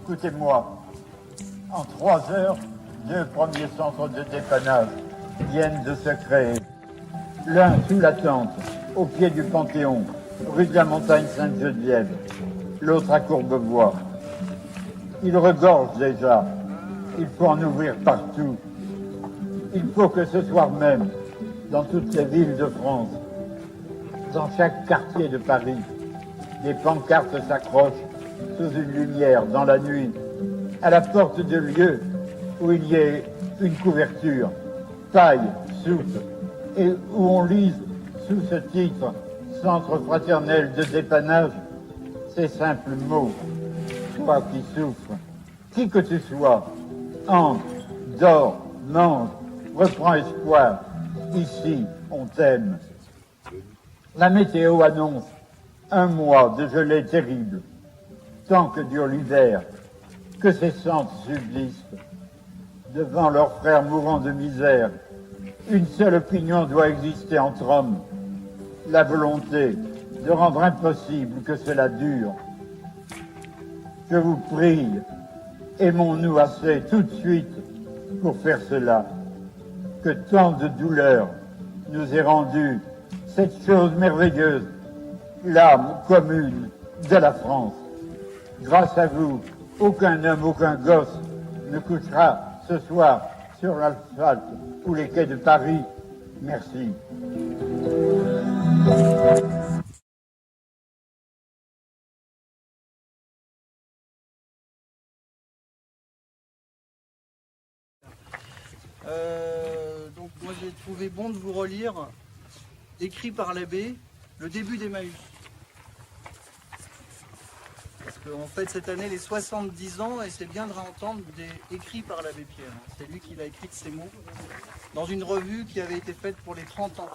Écoutez-moi. En 3 heures, 2 premiers centres de dépannage viennent de se créer. L'un sous la tente, au pied du Panthéon, rue de la Montagne Sainte-Geneviève. L'autre à Courbevoie. Il regorge déjà. Il faut en ouvrir partout. Il faut que ce soir même, dans toutes les villes de France, dans chaque quartier de Paris, des pancartes s'accrochent sous une lumière dans la nuit, à la porte de lieux où il y ait une couverture, paille, soupe, et où on lise sous ce titre « Centre fraternel de dépannage » ces simples mots. Toi qui souffres, qui que tu sois, entre, dors, mange, reprends espoir. Ici, on t'aime. La météo annonce 1 mois de gelée terrible. Tant que dure l'hiver, que ces centres subsistent. Devant leurs frères mourants de misère, une seule opinion doit exister entre hommes. La volonté de rendre impossible que cela dure. Je vous prie, aimons-nous assez tout de suite pour faire cela. Que tant de douleurs nous ait rendu cette chose merveilleuse, l'âme commune de la France. Grâce à vous, aucun homme, aucun gosse ne couchera ce soir sur l'asphalte ou les quais de Paris. Merci. Donc moi j'ai trouvé bon de vous relire, écrit par l'abbé, le début d'Emmaüs. Parce qu'en fait cette année les 70 ans et c'est bien de réentendre écrit par l'abbé Pierre. C'est lui qui l'a écrit de ces mots dans une revue qui avait été faite pour les 30 ans.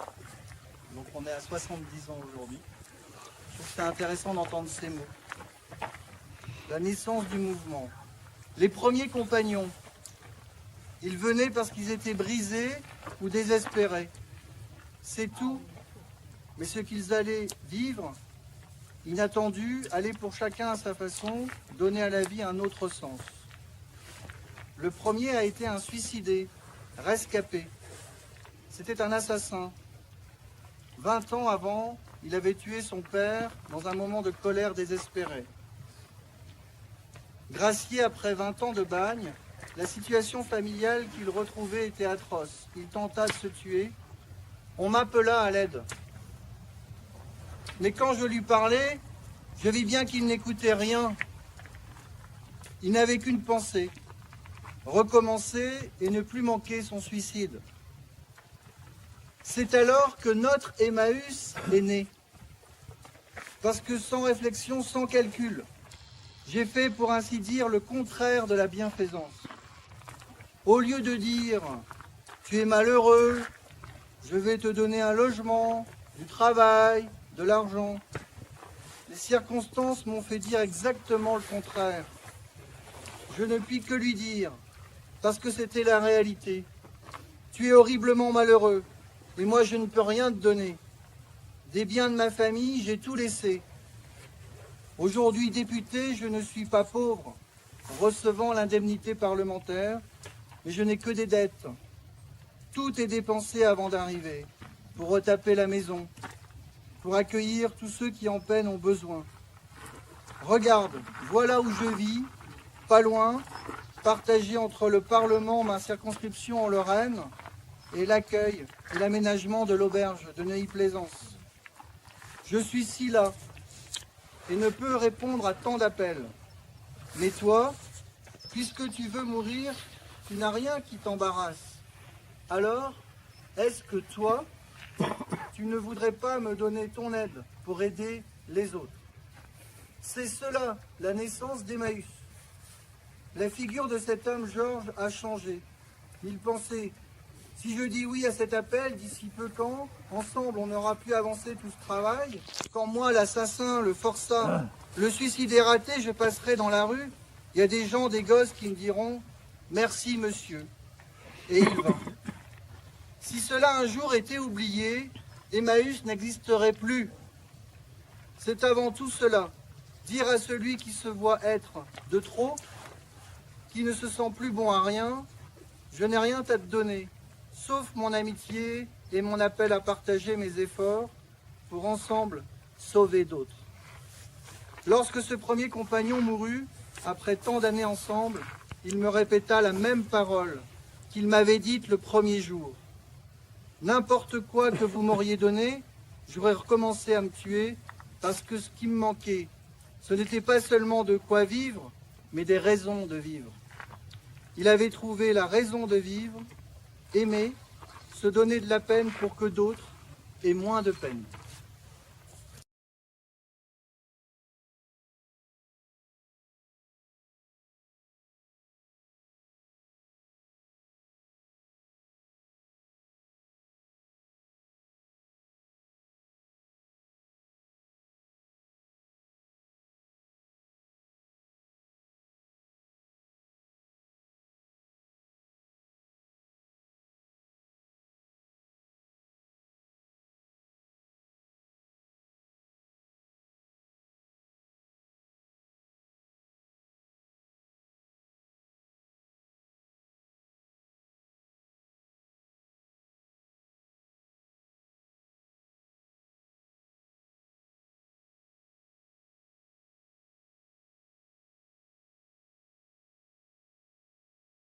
Donc on est à 70 ans aujourd'hui. Je trouve que c'est intéressant d'entendre ces mots. La naissance du mouvement. Les premiers compagnons. Ils venaient parce qu'ils étaient brisés ou désespérés. C'est tout. Mais ce qu'ils allaient vivre, inattendu, allait pour chacun à sa façon donner à la vie un autre sens. Le premier a été un suicidé, rescapé. C'était un assassin. 20 ans avant, il avait tué son père dans un moment de colère désespérée. Gracié après 20 ans de bagne, la situation familiale qu'il retrouvait était atroce. Il tenta de se tuer. On m'appela à l'aide. Mais quand je lui parlais, je vis bien qu'il n'écoutait rien. Il n'avait qu'une pensée, recommencer et ne plus manquer son suicide. C'est alors que notre Emmaüs est né. Parce que sans réflexion, sans calcul, j'ai fait pour ainsi dire le contraire de la bienfaisance. Au lieu de dire « tu es malheureux, je vais te donner un logement, du travail, de l'argent », les circonstances m'ont fait dire exactement le contraire. Je ne puis que lui dire, parce que c'était la réalité. Tu es horriblement malheureux, et moi je ne peux rien te donner. Des biens de ma famille, j'ai tout laissé. Aujourd'hui député, je ne suis pas pauvre, recevant l'indemnité parlementaire, mais je n'ai que des dettes. Tout est dépensé avant d'arriver, pour retaper la maison, pour accueillir tous ceux qui en peine ont besoin. Regarde, voilà où je vis, pas loin, partagé entre le Parlement, ma circonscription en Lorraine, et l'accueil et l'aménagement de l'auberge de Neuilly-Plaisance. Je suis si là, et ne peux répondre à tant d'appels. Mais toi, puisque tu veux mourir, tu n'as rien qui t'embarrasse. Alors, est-ce que toi, tu ne voudrais pas me donner ton aide pour aider les autres? C'est cela, la naissance d'Emmaüs. La figure de cet homme, Georges, a changé. Il pensait, si je dis oui à cet appel, d'ici peu quand, ensemble, on aura pu avancer tout ce travail, quand moi, l'assassin, le forçat, le suicidaire raté, je passerai dans la rue, il y a des gens, des gosses qui me diront « Merci, monsieur ». Et il va. Si cela un jour était oublié, Emmaüs n'existerait plus. C'est avant tout cela, dire à celui qui se voit être de trop, qui ne se sent plus bon à rien, je n'ai rien à te donner, sauf mon amitié et mon appel à partager mes efforts pour ensemble sauver d'autres. Lorsque ce premier compagnon mourut, après tant d'années ensemble, il me répéta la même parole qu'il m'avait dite le premier jour. N'importe quoi que vous m'auriez donné, j'aurais recommencé à me tuer parce que ce qui me manquait, ce n'était pas seulement de quoi vivre, mais des raisons de vivre. Il avait trouvé la raison de vivre, aimer, se donner de la peine pour que d'autres aient moins de peine.